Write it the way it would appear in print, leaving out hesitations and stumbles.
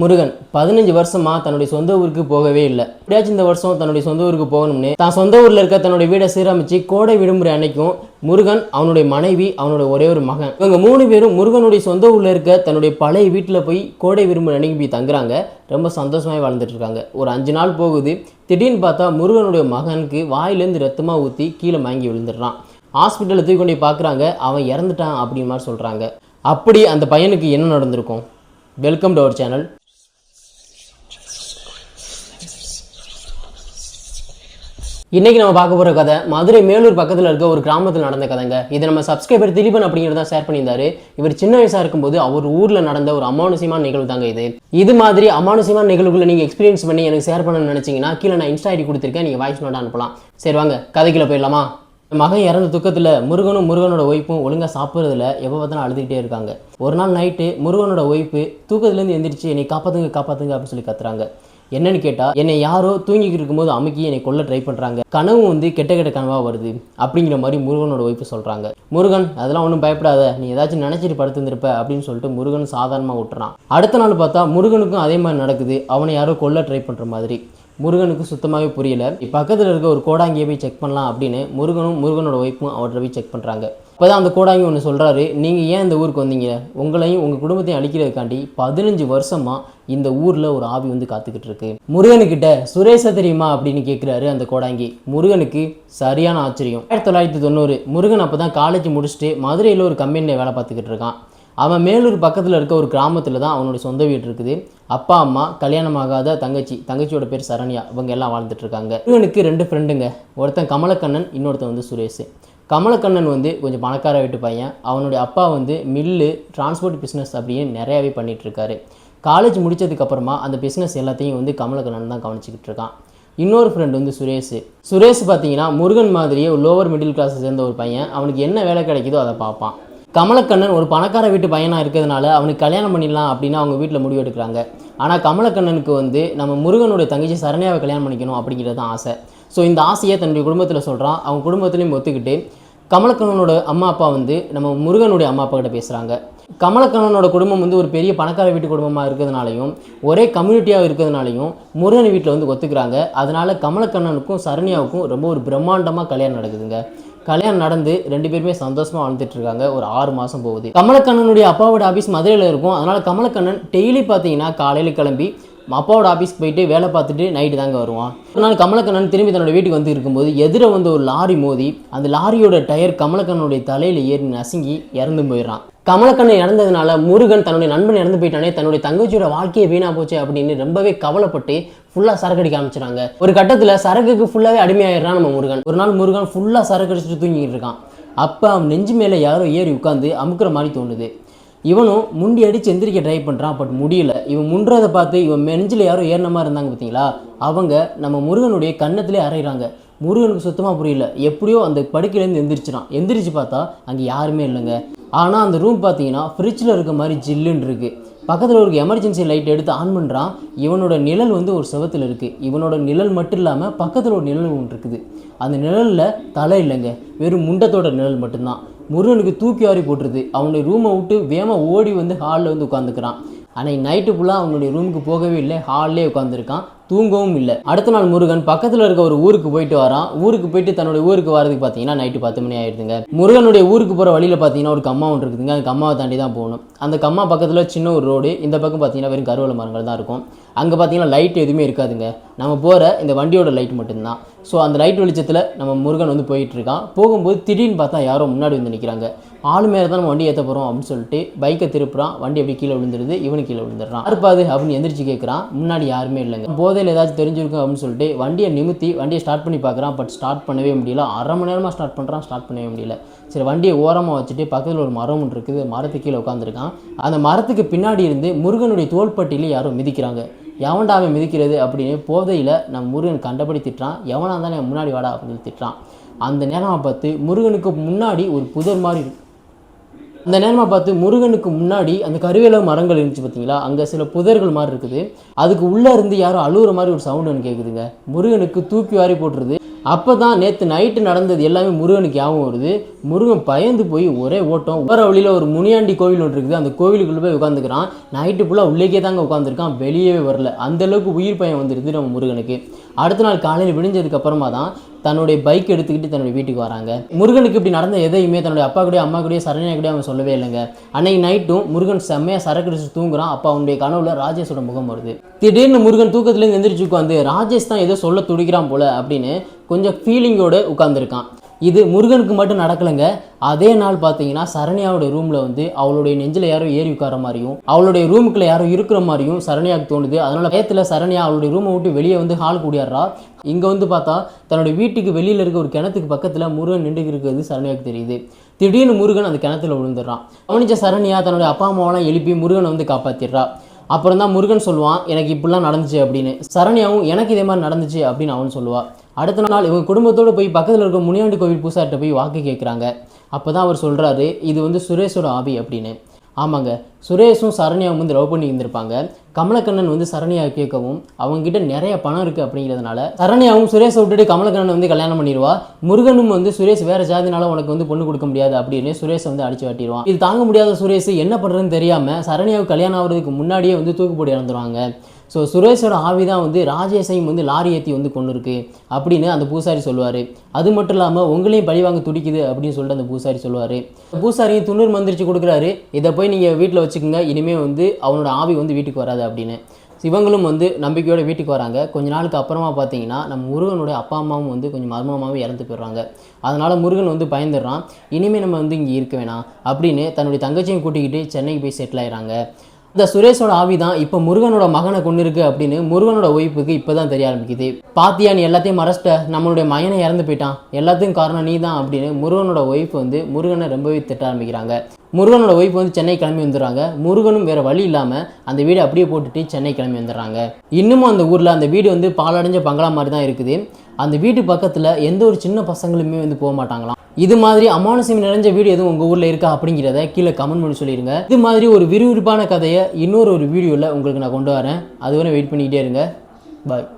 முருகன் 15 வருஷமா தன்னுடைய சொந்த ஊருக்கு போகவே இல்லை. எப்படியாச்சும் இந்த வருஷம் தன்னுடைய சொந்த ஊருக்கு போகணும்னு தான் சொந்த ஊர்ல இருக்க தன்னுடைய வீடை சீரமைச்சு கோடை விடுமுறை அன்னைக்கும் முருகன், அவனுடைய மனைவி, அவனோட ஒரே ஒரு மகன், இவங்க 3 பேரும் முருகனுடைய சொந்த ஊர்ல இருக்க தன்னுடைய பழைய வீட்டில் போய் கோடை விடுமுறை அன்னைக்கு போய் தங்குறாங்க. ரொம்ப சந்தோஷமாய் வாழ்ந்துட்டு இருக்காங்க. ஒரு 5 நாள் போகுது. திடீர்னு பார்த்தா முருகனுடைய மகனுக்கு வாயிலேருந்து ரத்தமா ஊற்றி கீழே வாங்கி விழுந்துடுறான். ஹாஸ்பிட்டலில் தூக்கி கொண்டு பார்க்குறாங்க. அவன் இறந்துட்டான் அப்படின்னு மாதிரி சொல்கிறாங்க. அப்படி அந்த பையனுக்கு என்ன நடந்திருக்கும்? Welcome to our channel. இன்றைக்கி நம்ம பார்க்க போகிற கதை மதுரை மேலூர் பக்கத்தில் இருக்க ஒரு கிராமத்தில் நடந்த கதைங்க. இதை நம்ம சப்ஸ்கிரைபர் திலீபன் அப்படிங்கிறத ஷேர் பண்ணியிருந்தாரு. இவர் சின்ன வயசாக இருக்கும்போது அவர் ஊரில் நடந்த ஒரு அமானுஷமான நிகழ்வு தாங்க இது மாதிரி அமானுஷமான நிகழ்வுகளை நீங்கள் எக்ஸ்பீரியன்ஸ் பண்ணி எனக்கு ஷேர் பண்ணணும்னு நினச்சிங்கன்னா கீழே நான் இன்ஸ்டா ஐடி கொடுத்துருக்கேன், நீங்கள் வாய்ஸ் நோட் அனுப்பலாம். சரி வாங்க கதைக்குள்ள போயிடலாமா? மகன் இறந்த துக்கத்தில் முருகனும் முருகனோட ஒய்ஃபும் ஒழுங்காக சாப்பிட்றதுல எப்போ பார்த்தாலும் அழுதுகிட்டே இருக்காங்க. ஒரு நாள் நைட்டு முருகனோட ஒய்ஃபு தூக்கத்துலேருந்து எந்திரிச்சு என்னை காப்பாற்றுங்க காப்பாற்றுங்க அப்படின்னு சொல்லி கத்துறாங்க. என்னன்னு கேட்டால், என்னை யாரோ தூங்கிக்கிட்டு இருக்கும்போது அமுக்கி என்னை கொல்ல ட்ரை பண்ணுறாங்க, கனவும் கெட்ட கெட்ட கனவாக வருது அப்படிங்கிற மாதிரி முருகனோட ஒய்ஃபு சொல்கிறாங்க. முருகன் அதெல்லாம் ஒன்றும் பயப்படாத, நீ ஏதாச்சும் நினச்சிட்டு படுத்துருந்துருப்ப அப்படின்னு சொல்லிட்டு முருகன் சாதாரணமாக விட்டுறான். அடுத்த நாள் பார்த்தா முருகனுக்கும் அதே மாதிரி நடக்குது. அவனை யாரோ கொல்ல ட்ரை பண்ணுற மாதிரி. முருகனுக்கு சுத்தமாகவே புரியல. பக்கத்தில் இருக்க ஒரு கோடாங்கியை போய் செக் பண்ணலாம் அப்படின்னு முருகனும் முருகனோட ஒய்ஃபும் அவர்கிட்ட போய் செக் பண்ணுறாங்க. இப்போ தான் அந்த கோடாங்கி ஒன்று சொல்கிறாரு, நீங்கள் ஏன் இந்த ஊருக்கு வந்தீங்க? உங்களையும் உங்கள் குடும்பத்தையும் அழிக்கிறதுக்காண்டி 15 வருஷமாக இந்த ஊரில் ஒரு ஆவி காத்துக்கிட்டு இருக்கு. முருகனுக்கிட்ட சுரேஷை தெரியுமா அப்படின்னு கேட்குறாரு அந்த கோடாங்கி. முருகனுக்கு சரியான ஆச்சரியம். 1990 முருகன் அப்போ தான் காலேஜ் முடிச்சுட்டு மதுரையில் ஒரு கம்பெனியில் வேலை பார்த்துக்கிட்டு இருக்கான். அவன் மேலூர் பக்கத்தில் இருக்க ஒரு கிராமத்தில் தான் அவனுடைய சொந்த வீடு இருக்குது. அப்பா அம்மா, கல்யாணமாகாத தங்கச்சியோட பேர் சரண்யா, இவங்க எல்லாம் வாழ்ந்துட்டு இருக்காங்க. முருகனுக்கு 2 ஃப்ரெண்டுங்க. ஒருத்தன் கமலக்கண்ணன், இன்னொருத்தன் சுரேஷ். கமலக்கண்ணன் கொஞ்சம் பணக்கார வீட்டு பையன். அவனுடைய அப்பா மில்லு, டிரான்ஸ்போர்ட் பிஸ்னஸ் அப்படின்னு நிறையாவே பண்ணிகிட்ருக்காரு. காலேஜ் முடித்ததுக்கப்புறமா அந்த பிஸ்னஸ் எல்லாத்தையும் கமலக்கண்ணன் தான் கவனிச்சிக்கிட்டு இருக்கான். இன்னொரு ஃப்ரெண்டு சுரேஷ் பார்த்தீங்கன்னா முருகன் மாதிரியே ஒரு லோவர் மிடில் கிளாஸை சேர்ந்த ஒரு பையன். அவனுக்கு என்ன வேலை கிடைக்குதோ அதை பார்ப்பான். கமலக்கண்ணன் ஒரு பணக்கார வீட்டு பையனாக இருக்கிறதுனால அவனுக்கு கல்யாணம் பண்ணிடலாம் அப்படின்னு அவங்க வீட்டில் முடிவு எடுக்கிறாங்க. ஆனால் கமலக்கண்ணனுக்கு நம்ம முருகனுடைய தங்கச்சி சரண்யாவை கல்யாணம் பண்ணிக்கணும் அப்படிங்கிறது தான் ஆசை. ஸோ இந்த ஆசையை தன்னுடைய குடும்பத்தில் சொல்கிறான். அவங்க குடும்பத்துலேயும் ஒத்துக்கிட்டு கமலக்கண்ணனோட அம்மா அப்பா நம்ம முருகனுடைய அம்மா அப்பா கிட்ட பேசுகிறாங்க. கமலக்கண்ணனோட குடும்பம் ஒரு பெரிய பணக்கார வீட்டு குடும்பமாக இருக்கிறதுனாலையும் ஒரே கம்யூனிட்டியாக இருக்கிறதுனாலையும் முருகன் வீட்டில் ஒத்துக்கிறாங்க. அதனால் கமலக்கண்ணனுக்கும் சரண்யாவுக்கும் ரொம்ப ஒரு பிரம்மாண்டமாக கல்யாணம் நடக்குதுங்க. கல்யாணம் நடந்து 2 பேருமே சந்தோஷமாக வாழ்ந்துட்டு இருக்காங்க. ஒரு 6 மாதம் போகுது. கமலக்கண்ணனுடைய அப்பாவோட ஆஃபீஸ் மதுரையில் இருக்கும். அதனால் கமலக்கண்ணன் டெய்லி பார்த்தீங்கன்னா காலையில் கிளம்பி அப்பாவோட ஆஃபீஸ்க்கு போயிட்டு வேலை பார்த்துட்டு நைட்டு தாங்க வருவான். ஒரு நாள் கமலக்கண்ணன் திரும்பி தன்னோட வீட்டுக்கு இருக்கும்போது எதிர ஒரு லாரி மோதி அந்த லாரியோட டயர் கமலக்கண்ணனுடைய தலையில் ஏறி நசுங்கி இறந்து போயிடறான். கமலக்கண்ணன் இறந்ததுனால முருகன் தன்னுடைய நண்பன் இறந்து போயிட்டானே, தன்னுடைய தங்கச்சியோட வாழ்க்கையை வீணா போச்சு அப்படின்னு ரொம்பவே கவலைப்பட்டு ஃபுல்லாக சரக்கு அடிக்க ஆரம்பிச்சிடாங்க. ஒரு கட்டத்தில் சரக்குக்கு ஃபுல்லாகவே அடிமையாயிடுறான் நம்ம முருகன். ஒரு நாள் முருகன் ஃபுல்லாக சரக்கு அடிச்சுட்டு தூங்கிட்டு இருக்கான். அப்போ அவன் நெஞ்சு மேலே யாரோ ஏறி உட்காந்து அமுக்கிற மாதிரி தோணுது. இவனும் முண்டி அடித்து எந்திரிக்க ட்ரை பண்ணுறான். பட் முடியல. இவன் முன்றதை பார்த்து இவன் நெஞ்சில் யாரோ ஏறின மாதிரி இருந்தாங்க பார்த்தீங்களா, அவங்க நம்ம முருகனுடைய கன்னத்திலே அறையிறாங்க. முருகனுக்கு சுத்தமாக புரியல. எப்படியோ அந்த படுக்கையிலேருந்து எந்திரிச்சு பார்த்தா அங்கே யாருமே இல்லைங்க. ஆனால் அந்த ரூம் பார்த்தீங்கன்னா ஃப்ரிட்ஜில் இருக்க மாதிரி ஜில்லுன்னு இருக்குது. பக்கத்தில் ஒரு எமர்ஜென்சி லைட் எடுத்து ஆன் பண்ணுறான். இவனோட நிழல் ஒரு செவத்தில் இருக்குது. இவனோட நிழல் மட்டும் இல்லாமல் பக்கத்தில் ஒரு நிழல் ஒன்று இருக்குது. அந்த நிழலில் தலை இல்லைங்க, வெறும் முண்டத்தோட நிழல் மட்டும்தான். முருகனுக்கு தூக்கி வாரி போட்டுருது. அவனுடைய ரூமை விட்டு வேகமாக ஓடி ஹாலில் உட்காந்துக்கிறான். அன்னைக்கு நைட்டு ஃபுல்லாக அவனுடைய ரூமுக்கு போகவே இல்லை, ஹால்லே உட்காந்துருக்கான், தூங்கவும் இல்லை. அடுத்த நாள் முருகன் பக்கத்தில் இருக்க ஒரு ஊருக்கு போயிட்டு வரான். ஊருக்கு போயிட்டு தன்னுடைய ஊருக்கு வரதுக்கு பார்த்தீங்கன்னா நைட்டு 10 மணி ஆயிடுதுங்க. முருகனுடைய ஊருக்கு போகிற வழியில் பார்த்தீங்கன்னா ஒரு கம்மா ஒன்று இருக்குதுங்க. அந்த கம்மாவை தாண்டி தான் போகணும். அந்த கம்மா பக்கத்தில் சின்ன ஒரு ரோடு. இந்த பக்கம் பார்த்தீங்கன்னா வெறும் கருவேல மரங்கள் தான் இருக்கும். அங்கே பார்த்தீங்கன்னா லைட் எதுவுமே இருக்காதுங்க. நம்ம போகிற இந்த வண்டியோட லைட் மட்டும்தான். ஸோ அந்த லைட் வெளிச்சத்தில் நம்ம முருகன் போயிட்டு இருக்கான். போகும்போது திடீர்னு பார்த்தா யாரோ முன்னாடி நிற்கிறாங்க. ஆளு மேலே தான் நம்ம வண்டி ஏற்ற போகிறோம் அப்படின்னு சொல்லிட்டு பைக்கை திருப்புறான். வண்டி அப்படி கீழே விழுந்துருது. இவனு கீழே விழுந்துடுறான். இருப்பாது அப்படின்னு எந்திரிச்சு கேட்குறான். முன்னாடி யாருமே இல்லைங்க. போதையில் ஏதாச்சும் தெரிஞ்சிருக்கும் அப்படின்னு சொல்லிட்டு வண்டியை நிமித்தி வண்டியை ஸ்டார்ட் பண்ணி பார்க்குறான். பட் ஸ்டார்ட் பண்ணவே முடியல. அரை மணி நேரமாக ஸ்டார்ட் பண்ணுறான், ஸ்டார்ட் பண்ணவே முடியல. சரி வண்டியை ஓரமாக வச்சுட்டு பக்கத்தில் ஒரு மரம் ஒன்று இருக்குது. மரத்துக்கு கீழே உட்காந்துருக்கான். அந்த மரத்துக்கு பின்னாடி இருந்து முருகனுடைய தோள்பட்டியில் யாரோ மிதிக்கிறாங்க. எவன்டா அவன் மிதிக்கிறது அப்படின்னு போதையில் நம்ம முருகன் கண்டபடி திட்டுறான். எவனாக இருந்தாலும் முன்னாடி வாடா அப்படின்னு திட்டுறான். அந்த நேரமாக பார்த்து முருகனுக்கு முன்னாடி ஒரு புதர் மாதிரி இருக்கு. அந்த நேரமாக பார்த்து முருகனுக்கு முன்னாடி அந்த கருவேல மரங்கள் இருந்துச்சு பார்த்தீங்களா, அங்கே சில புதர்கள் மாதிரி இருக்குது. அதுக்கு உள்ளே இருந்து யாரும் அழுகுற மாதிரி ஒரு சவுண்டு ஒன்று கேட்குதுங்க. முருகனுக்கு தூக்கி வாரி போட்டுருது. அப்போ தான் நேற்று நைட்டு நடந்தது எல்லாமே முருகனுக்கு ஞாபகம் வருது. முருகன் பயந்து போய் ஒரே ஓட்டம். வர வழியில் ஒரு முனியாண்டி கோவில் ஒன்று இருக்குது, அந்த கோவிலுக்குள்ளே போய் உட்காந்துக்கிறான். நைட்டு ஃபுல்லாக உள்ளேக்கே தாங்க உட்காந்துருக்கான், வெளியவே வரல. அந்தளவுக்கு உயிர் பயம் வந்துடுது நம்ம முருகனுக்கு. அடுத்த நாள் காலையில் விடிஞ்சதுக்கு அப்புறமா தான் தன்னுடைய பைக் எடுத்துக்கிட்டு தன்னுடைய வீட்டுக்கு வராங்க. முருகனுக்கு இப்படி நடந்த எதையுமே தன்னுடைய அப்பா கூடயோ அம்மா கூடயோ சரண்யா கூடயோ அவன் சொல்லவே இல்லைங்க. அன்னைக்கு நைட்டும் முருகன் செம்மையாக சரக்கு அடிச்சு தூங்குறான். அப்போ அவனுடைய கனவுல ராஜேஷோட முகம் வருது. திடீர்னு முருகன் தூக்கத்துலேருந்து எந்திரிச்சு உட்காந்து ராஜேஷ் தான் ஏதோ சொல்ல துடிக்கிறான் போல அப்படின்னு கொஞ்சம் ஃபீலிங்கோடு உட்காந்துருக்கான். இது முருகனுக்கு மட்டும் நடக்கலைங்க. அதே நாள் பார்த்தீங்கன்னா சரண்யாவோட ரூமில் வந்து அவளுடைய நெஞ்சில் யாரோ ஏறி உட்கார மாதிரியும் அவளுடைய ரூமுக்குள்ளே யாரோ இருக்கிற மாதிரியும் சரண்யாவுக்கு தோணுது. அதனால் பயத்தில் சரண்யா அவளுடைய ரூமை விட்டு வெளியே வந்து ஹால் கூடியாடுறா. இங்கே வந்து பார்த்தா தன்னுடைய வீட்டுக்கு வெளியில் இருக்க ஒரு கிணத்துக்கு பக்கத்தில் முருகன் நின்று இருக்கிறது சரண்யாவுக்கு தெரியுது. திடீர்னு முருகன் அந்த கிணத்துல விழுந்துடுறான். கவனிச்ச சரண்யா தன்னுடைய அப்பா அம்மாவெல்லாம் எழுப்பி முருகனை வந்து காப்பாற்றிடுறா. அப்புறம் தான் முருகன் சொல்லுவான், எனக்கு இப்படிலாம் நடந்துச்சு அப்படின்னு. சரண்யாவும் எனக்கு இதே மாதிரி நடந்துச்சு அப்படின்னு அவன் சொல்லுவாள். அடுத்த நாள் இவங்க குடும்பத்தோடு போய் பக்கத்தில் இருக்க முனியாண்டி கோவில் பூசார்கிட்ட போய் வாக்கு கேட்குறாங்க. அப்போ தான் அவர் சொல்கிறாரு, இது வந்து சுரேஷோட ஆவி அப்படின்னு. ஆமாங்க, சுரேஷும் சரண்யாவும் வந்து லவ் பண்ணி இருந்திருப்பாங்க. கமலக்கண்ணன் வந்து சரண்யாவை கேட்கவும் அவங்ககிட்ட நிறைய பணம் இருக்குது அப்படிங்கிறதுனால சரண்யாவும் சுரேஷை விட்டுட்டு கமலக்கண்ணன் வந்து கல்யாணம் பண்ணிடுவா. முருகனும் வந்து சுரேஷ் வேறு ஜாதினால உனக்கு வந்து பொண்ணு கொடுக்க முடியாது அப்படின்னு சுரேஷை வந்து அடிச்சு வாட்டிடுவான். இது தாங்க முடியாத சுரேஷ் என்ன பண்ணுறதுன்னு தெரியாமல் சரண்யாவுக்கு கல்யாணம் ஆகிறதுக்கு முன்னாடியே வந்து தூக்கு போட்டு இறந்துருவாங்க. ஸோ சுரேஷோட ஆவி தான் வந்து ராஜேஷையும் வந்து லாரி ஏற்றி வந்து கொண்டு இருக்கு அப்படின்னு அந்த பூசாரி சொல்லுவார். அது மட்டும் இல்லாமல் உங்களையும் பழிவாங்க துடிக்குது அப்படின்னு சொல்லிட்டு அந்த பூசாரி சொல்லுவார். பூசாரியும் துண்ணூறு மந்திரிச்சு கொடுக்குறாரு, இதை போய் நீங்கள் வீட்டில் வச்சுக்கோங்க, இனிமேல் வந்து அவனோட ஆவி வந்து வீட்டுக்கு வராது அப்படின்னு. இவங்களும் வந்து நம்பிக்கையோட வீட்டுக்கு வராங்க. கொஞ்ச நாளுக்கு அப்புறமா பார்த்தீங்கன்னா நம்ம முருகனுடைய அப்பா அம்மாவும் வந்து கொஞ்சம் மர்மமாகவே இறந்து போயிடுறாங்க. அதனால் முருகன் வந்து பயந்துடுறான், இனிமேல் நம்ம வந்து இங்கே இருக்க வேணாம் அப்படின்னு தன்னுடைய தங்கச்சியும் கூட்டிக்கிட்டு சென்னைக்கு போய் செட்டில் ஆயிடுறாங்க. இந்த சுரேஷோட ஆவி தான் இப்போ முருகனோட மகனை கொண்டு இருக்கு அப்படின்னு முருகனோட ஒய்ஃபுக்கு இப்போ தான் தெரிய ஆரம்பிக்குது. பாத்தியா, நீ எல்லாத்தையும் மறைச்சிட்ட, நம்மளுடைய மகனை இறந்து போயிட்டான், எல்லாத்துக்கும் காரணம் நீ தான் அப்படின்னு முருகனோட ஒய்ஃப் வந்து முருகனை ரொம்பவே திட்ட ஆரம்பிக்கிறாங்க. முருகனோட ஒய்ஃப் வந்து சென்னை கிளம்பி வந்துடுறாங்க. முருகனும் வேறு வழி இல்லாமல் அந்த வீடு அப்படியே போட்டுட்டு சென்னை கிளம்பி வந்துடுறாங்க. இன்னமும் அந்த ஊரில் அந்த வீடு வந்து பாலடைஞ்ச பங்களா மாதிரி தான் இருக்குது. அந்த வீட்டு பக்கத்தில் எந்த ஒரு சின்ன பசங்களுமே வந்து போக மாட்டாங்களாம். இது மாதிரி அமானுஷம் நிறைஞ்ச வீடு எதுவும் உங்கள் ஊரில் இருக்கா அப்படிங்கிறத கீழே கமெண்ட் பண்ணி சொல்லிடுங்க. இது மாதிரி ஒரு விறுவிறுப்பான கதையை இன்னொரு வீடியோவில் உங்களுக்கு நான் கொண்டு வரேன். அதுவரை வெயிட் பண்ணிக்கிட்டே இருங்க. பாய்.